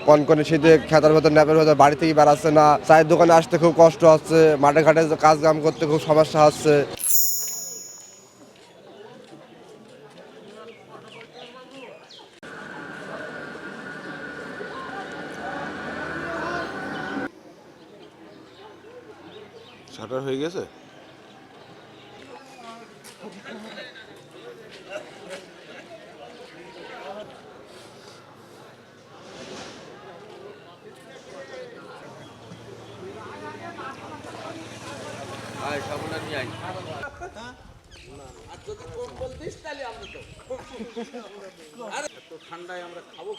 কনকনে শীতে খেতার ভেতর ন্যাপের ভেতর বাড়ি থেকে বেড়াচ্ছে না, চায়ের দোকানে আসতে খুব কষ্ট হচ্ছে, মাঠে ঘাটে কাজ কাম করতে খুব সমস্যা হচ্ছে। শাটার হয়ে গেছে। ঠান্ডায় আমরা খাবো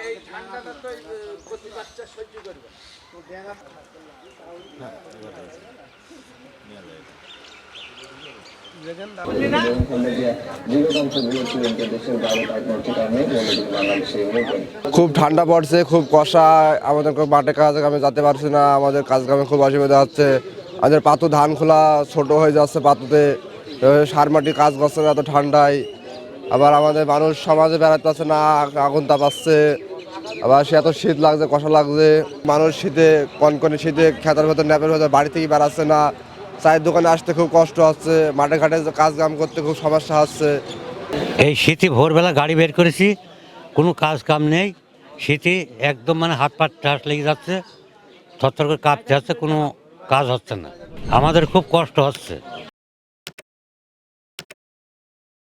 এই ঠান্ডাটা তো প্রতি বাচ্চা সহ্য করবে। খুব ঠান্ডা পড়ছে, খুব কষা, আমাদের মাঠে কাজ কামে যেতে পারছি না, আমাদের কাজ কামে খুব অসুবিধা হচ্ছে। আমাদের পাতু ধান খোলা ছোট হয়ে যাচ্ছে, পাতুতে সার মাটি কাজ করছে না এত ঠান্ডায়। আবার আমাদের মানুষ সমাজে বেড়াতে পারছে না, আগুন তাপাচ্ছে। আবার সে এত শীত লাগছে, কষা লাগছে। মানুষ শীতে কনকনে শীতে খেতার ভেতর ন্যাপের ভেতর বাড়ি থেকে বেড়াচ্ছে না, চায়ের দোকানে আসতে খুব কষ্ট হচ্ছে, মাঠে ঘাটে কাজ কাম করতে খুব সমস্যা হচ্ছে। এই শীতে ভোরবেলা গাড়ি বের করেছি, কোনো কাজ কাম নেই। শীতে একদম মানে হাত পা ঠাস লেগে যাচ্ছে, থরথর করে কাঁপতে হচ্ছে, কোনো কাজ হচ্ছে না, আমাদের খুব কষ্ট হচ্ছে।